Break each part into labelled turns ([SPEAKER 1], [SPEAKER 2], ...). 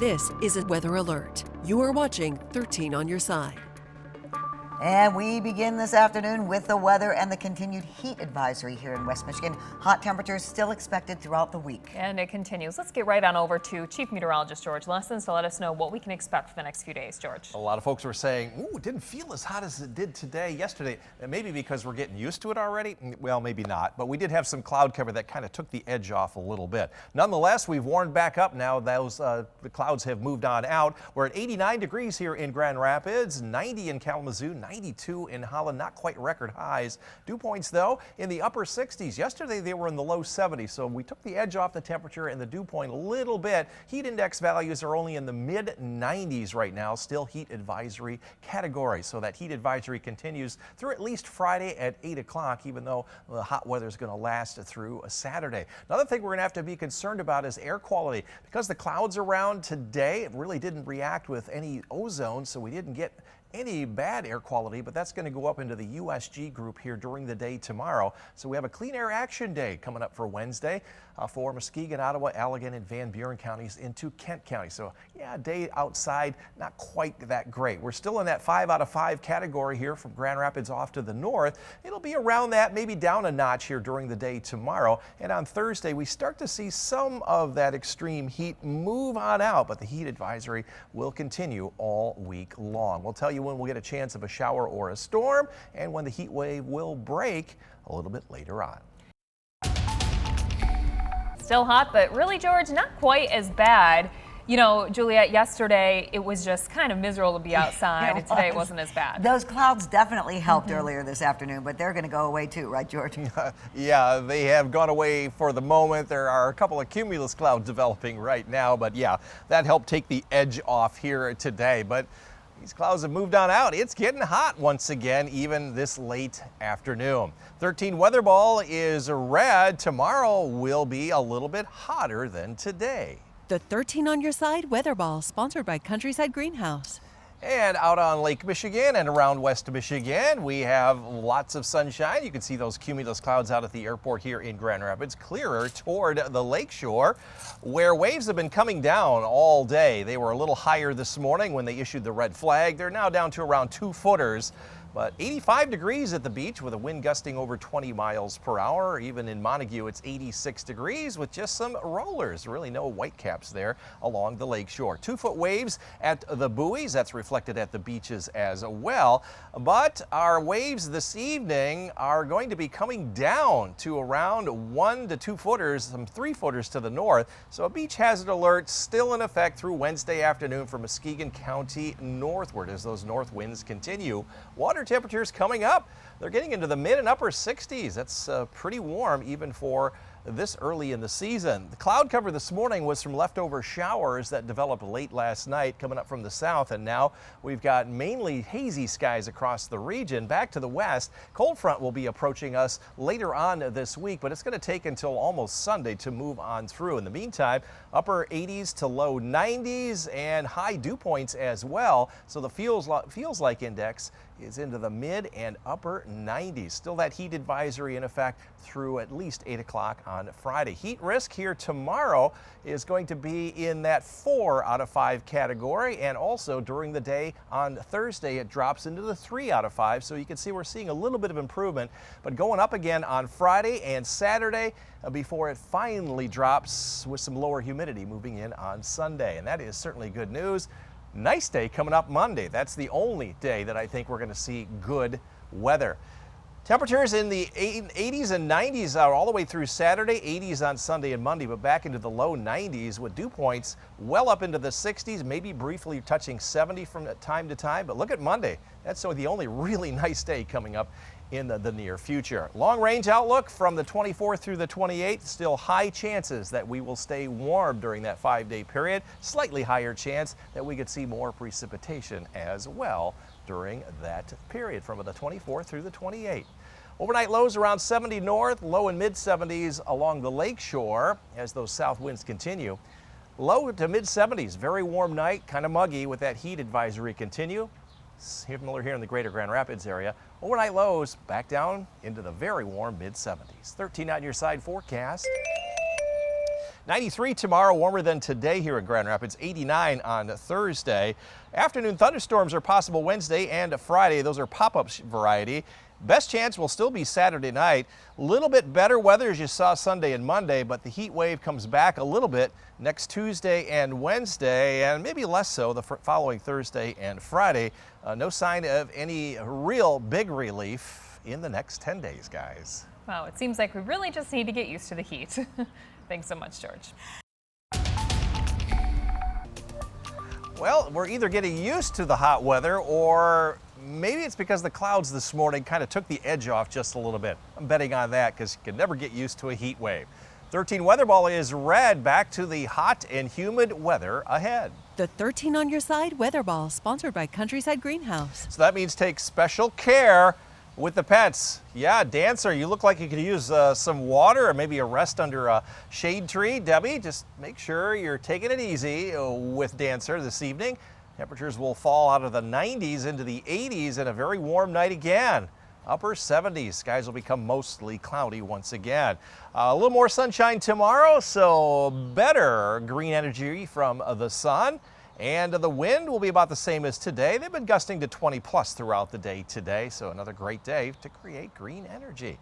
[SPEAKER 1] This is a weather alert. You are watching 13 on your side.
[SPEAKER 2] And we begin this afternoon with the weather and the continued heat advisory here in West Michigan. Hot temperatures still expected throughout the week.
[SPEAKER 3] And it continues. Let's get right on over to Chief Meteorologist George Lessons to let us know what we can expect for the next few days. George.
[SPEAKER 4] A lot of folks were saying, ooh, it didn't feel as hot as it did yesterday. Maybe because we're getting used to it already. Well, maybe not. But we did have some cloud cover that kind of took the edge off a little bit. Nonetheless, we've warmed back up now. The clouds have moved on out. We're at 89 degrees here in Grand Rapids, 90 in Kalamazoo, 92 in Holland, not quite record highs. Dew points, though, in the upper 60s. Yesterday, they were in the low 70s, so we took the edge off the temperature and the dew point a little bit. Heat index values are only in the mid 90s right now, still heat advisory category. So that heat advisory continues through at least Friday at 8 o'clock, even though the hot weather is going to last through a Saturday. Another thing we're going to have to be concerned about is air quality. Because the clouds around today, it really didn't react with any ozone, so we didn't get any bad air quality, but that's going to go up into the USG group here during the day tomorrow. So we have a clean air action day coming up for Wednesday for Muskegon, Ottawa, Allegan, and Van Buren counties into Kent County. So yeah, day outside, not quite that great. We're still in that 5 out of 5 category here from Grand Rapids off to the north. It'll be around that, maybe down a notch here during the day tomorrow. And on Thursday, we start to see some of that extreme heat move on out, but the heat advisory will continue all week long. We'll tell you when we'll get a chance of a shower or a storm and when the heat wave will break a little bit later on.
[SPEAKER 3] Still hot, but really, George, not quite as bad. You know, Juliet, yesterday it was just kind of miserable to be outside, and today it wasn't as bad.
[SPEAKER 2] Those clouds definitely helped earlier this afternoon, but they're going to go away too, right, George?
[SPEAKER 4] Yeah, they have gone away for the moment. There are a couple of cumulus clouds developing right now, but yeah, that helped take the edge off here today. But these clouds have moved on out. It's getting hot once again, even this late afternoon. 13 weather ball is red. Tomorrow will be a little bit hotter than today.
[SPEAKER 1] The 13 on your side weather ball, sponsored by Countryside Greenhouse.
[SPEAKER 4] And out on Lake Michigan and around West Michigan, we have lots of sunshine. You can see those cumulus clouds out at the airport here in Grand Rapids, clearer toward the Lakeshore, where waves have been coming down all day. They were a little higher this morning when they issued the red flag. They're now down to around 2 footers. But 85 degrees at the beach with a wind gusting over 20 miles per hour. Even in Montague, it's 86 degrees with just some rollers. Really no whitecaps there along the lakeshore. 2-foot waves at the buoys. That's reflected at the beaches as well. But our waves this evening are going to be coming down to around 1 to 2 footers, some 3 footers to the north. So a beach hazard alert still in effect through Wednesday afternoon for Muskegon County northward as those north winds continue. Water temperatures coming up. They're getting into the mid and upper 60s. That's pretty warm even for this early in the season. The cloud cover this morning was from leftover showers that developed late last night coming up from the south, and now we've got mainly hazy skies across the region. Back to the west, cold front will be approaching us later on this week, but it's going to take until almost Sunday to move on through. In the meantime, upper 80s to low 90s and high dew points as well, so the feels like index is into the mid and upper 90s. Still that heat advisory in effect through at least 8 o'clock on Friday. Heat risk here tomorrow is going to be in that 4 out of 5 category, and also during the day on Thursday it drops into the 3 out of 5, so you can see we're seeing a little bit of improvement, but going up again on Friday and Saturday before it finally drops with some lower humidity moving in on Sunday, and that is certainly good news. Nice day coming up Monday. That's the only day that I think we're going to see good weather. Temperatures in the 80s and 90s are all the way through Saturday, 80s on Sunday and Monday, but back into the low 90s with dew points well up into the 60s, maybe briefly touching 70 from time to time. But look at Monday. That's the only really nice day coming up in the near future. Long range outlook from the 24th through the 28th, still high chances that we will stay warm during that 5-day period. Slightly higher chance that we could see more precipitation as well during that period from the 24th through the 28th. Overnight lows around 70 north, low and mid 70s along the lakeshore as those south winds continue. Low to mid 70s, very warm night, kind of muggy with that heat advisory continue. Similar here in the greater Grand Rapids area. Overnight lows back down into the very warm mid 70s. 13 on your side forecast. 93 tomorrow, warmer than today here in Grand Rapids, 89 on Thursday. Afternoon thunderstorms are possible Wednesday and Friday. Those are pop-up variety. Best chance will still be Saturday night. A little bit better weather as you saw Sunday and Monday, but the heat wave comes back a little bit next Tuesday and Wednesday, and maybe less so the following Thursday and Friday. No sign of any real big relief in the next 10 days, guys.
[SPEAKER 3] Wow, it seems like we really just need to get used to the heat. Thanks so much, George.
[SPEAKER 4] Well, we're either getting used to the hot weather or maybe it's because the clouds this morning kind of took the edge off just a little bit. I'm betting on that because you can never get used to a heat wave. 13 weather ball is red. Back to the hot and humid weather ahead.
[SPEAKER 1] The 13 on your side weather ball, sponsored by Countryside Greenhouse.
[SPEAKER 4] So that means take special care with the pets. Yeah, Dancer, you look like you could use some water or maybe a rest under a shade tree. Debbie, just make sure you're taking it easy with Dancer this evening. Temperatures will fall out of the 90s into the 80s and a very warm night again. Upper 70s. Skies will become mostly cloudy once again. A little more sunshine tomorrow, so better green energy from the sun. And the wind will be about the same as today. They've been gusting to 20 plus throughout the day today, so another great day to create green energy.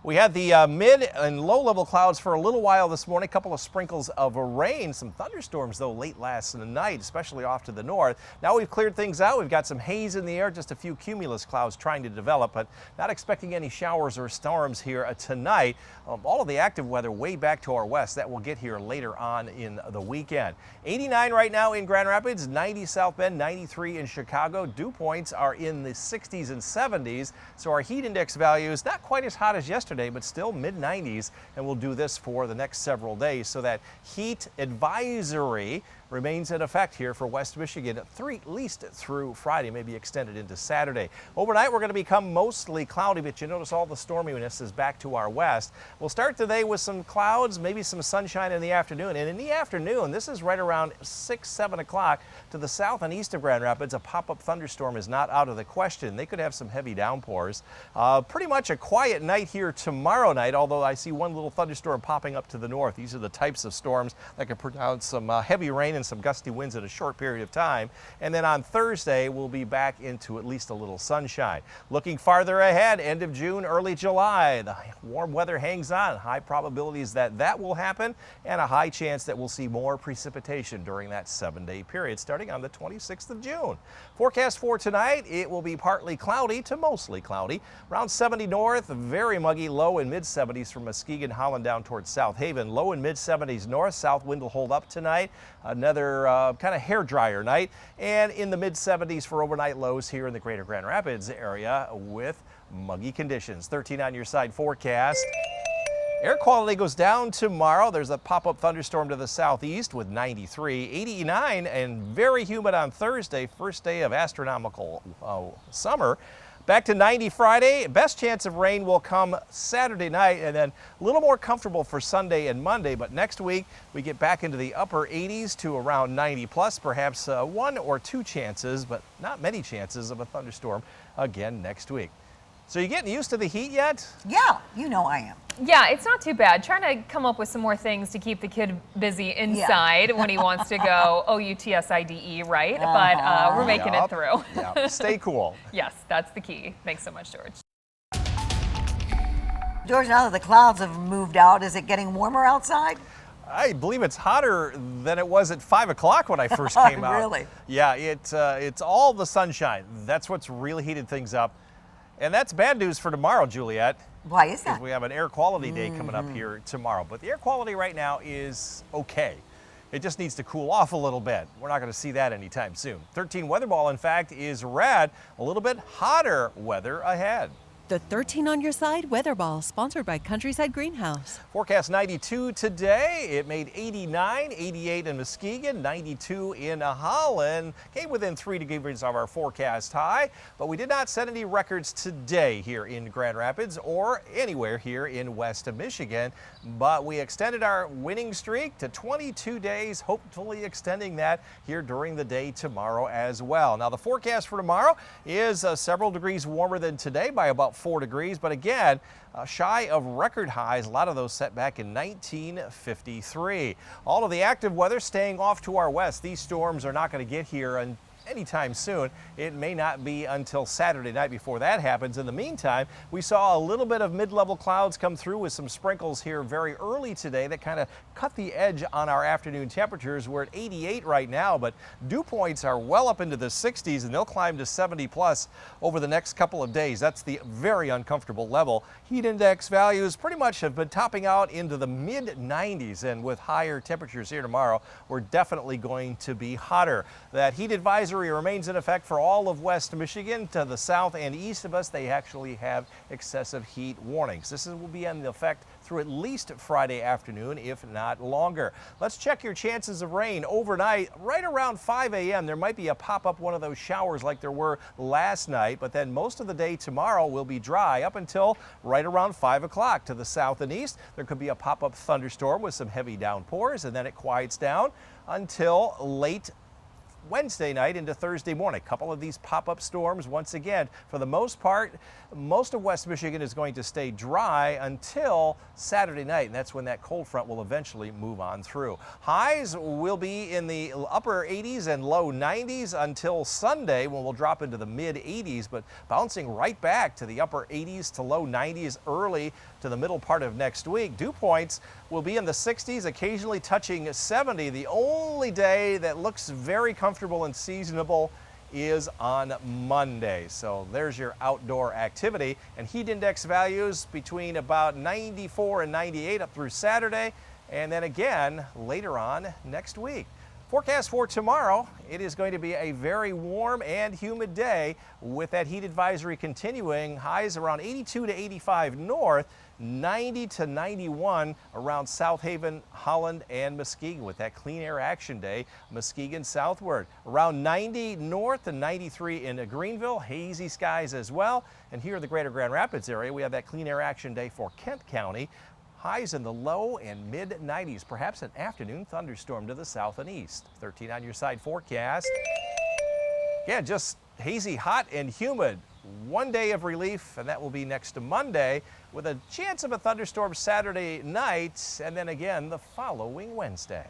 [SPEAKER 4] We had the mid and low level clouds for a little while this morning, a couple of sprinkles of rain, some thunderstorms though late last night, especially off to the north. Now we've cleared things out. We've got some haze in the air, just a few cumulus clouds trying to develop, but not expecting any showers or storms here tonight. All of the active weather way back to our west, that will get here later on in the weekend. 89 right now in Grand Rapids, 90 South Bend, 93 in Chicago. Dew points are in the 60s and 70s, so our heat index values not quite as hot as yesterday, but still mid-90s, and we'll do this for the next several days. So that heat advisory remains in effect here for West Michigan at least through Friday, maybe extended into Saturday. Overnight, we're going to become mostly cloudy, but you notice all the storminess is back to our west. We'll start today with some clouds, maybe some sunshine in the afternoon. And in the afternoon, this is right around 6, 7 o'clock to the south and east of Grand Rapids. A pop-up thunderstorm is not out of the question. They could have some heavy downpours. Pretty much a quiet night here tomorrow night, although I see one little thunderstorm popping up to the north. These are the types of storms that can produce some heavy rain and some gusty winds in a short period of time. And then on Thursday, we'll be back into at least a little sunshine. Looking farther ahead, end of June, early July, the warm weather hangs on. High probabilities that that will happen, and a high chance that we'll see more precipitation during that 7-day period starting on the 26th of June. Forecast for tonight, it will be partly cloudy to mostly cloudy. Around 70 north, very muggy, low in mid-70s from Muskegon, Holland down towards South Haven. Low in mid-70s north. South wind will hold up tonight. Another kind of hair dryer night, and in the mid-70s for overnight lows here in the greater Grand Rapids area with muggy conditions. 13 on your side forecast. Air quality goes down tomorrow. There's a pop-up thunderstorm to the southeast with 93, 89, and very humid on Thursday, first day of astronomical summer. Back to 90 Friday. Best chance of rain will come Saturday night, and then a little more comfortable for Sunday and Monday. But next week, we get back into the upper 80s to around 90 plus, perhaps 1 or 2 chances, but not many chances of a thunderstorm again next week. So you getting used to the heat yet?
[SPEAKER 2] Yeah, you know I am.
[SPEAKER 3] Yeah, it's not too bad. Trying to come up with some more things to keep the kid busy inside when he wants to go OUTSIDE, right? But we're making it through.
[SPEAKER 4] Yeah, stay cool.
[SPEAKER 3] Yes, that's the key. Thanks so much, George.
[SPEAKER 2] George, now that the clouds have moved out, is it getting warmer outside?
[SPEAKER 4] I believe it's hotter than it was at 5 o'clock when I first came out.
[SPEAKER 2] Really?
[SPEAKER 4] Yeah, it's all the sunshine. That's what's really heated things up. And that's bad news for tomorrow, Juliet.
[SPEAKER 2] Why is that?
[SPEAKER 4] Because we have an air quality day coming up here tomorrow. But the air quality right now is okay. It just needs to cool off a little bit. We're not going to see that anytime soon. 13 weather ball, in fact, is red. A little bit hotter weather ahead.
[SPEAKER 1] The 13 on your side weather ball, sponsored by Countryside Greenhouse.
[SPEAKER 4] Forecast 92 today. It made 89, 88 in Muskegon, 92 in Holland. Came within 3 degrees of our forecast high, but we did not set any records today here in Grand Rapids or anywhere here in West Michigan. But we extended our winning streak to 22 days, hopefully extending that here during the day tomorrow as well. Now the forecast for tomorrow is several degrees warmer than today by about 4 degrees, but again, shy of record highs, a lot of those set back in 1953. All of the active weather staying off to our west. These storms are not going to get here anytime soon. It may not be until Saturday night before that happens. In the meantime, we saw a little bit of mid-level clouds come through with some sprinkles here very early today that kind of cut the edge on our afternoon temperatures. We're at 88 right now, but dew points are well up into the 60s, and they'll climb to 70 plus over the next couple of days. That's the very uncomfortable level. Heat index values pretty much have been topping out into the mid 90s, and with higher temperatures here tomorrow, we're definitely going to be hotter. That heat advisory remains in effect for all of West Michigan. To the south and east of us, they actually have excessive heat warnings. This will be in effect through at least Friday afternoon, if not longer. Let's check your chances of rain overnight. Right around 5 a.m. there might be a pop-up one of those showers like there were last night, but then most of the day tomorrow will be dry up until right around 5 o'clock. To the south and east, there could be a pop-up thunderstorm with some heavy downpours, and then it quiets down until late Wednesday night into Thursday morning. A couple of these pop-up storms once again. For the most part, most of West Michigan is going to stay dry until Saturday night, and that's when that cold front will eventually move on through. Highs will be in the upper 80s and low 90s until Sunday, when we'll drop into the mid 80s, but bouncing right back to the upper 80s to low 90s early to the middle part of next week. Dew points will be in the 60s, occasionally touching 70. The only day that looks very comfortable and seasonable is on Monday. So there's your outdoor activity, and heat index values between about 94 and 98 up through Saturday, and then again later on next week. Forecast for tomorrow, it is going to be a very warm and humid day with that heat advisory continuing. Highs around 82 to 85 north, 90 to 91 around South Haven, Holland, and Muskegon with that clean air action day, Muskegon southward. Around 90 north and 93 in Greenville, hazy skies as well. And here in the greater Grand Rapids area, we have that clean air action day for Kent County. Highs in the low and mid 90s, perhaps an afternoon thunderstorm to the south and east. 13 on your side forecast. Yeah, just hazy, hot, and humid. One day of relief, and that will be next to Monday, with a chance of a thunderstorm Saturday night, and then again the following Wednesday.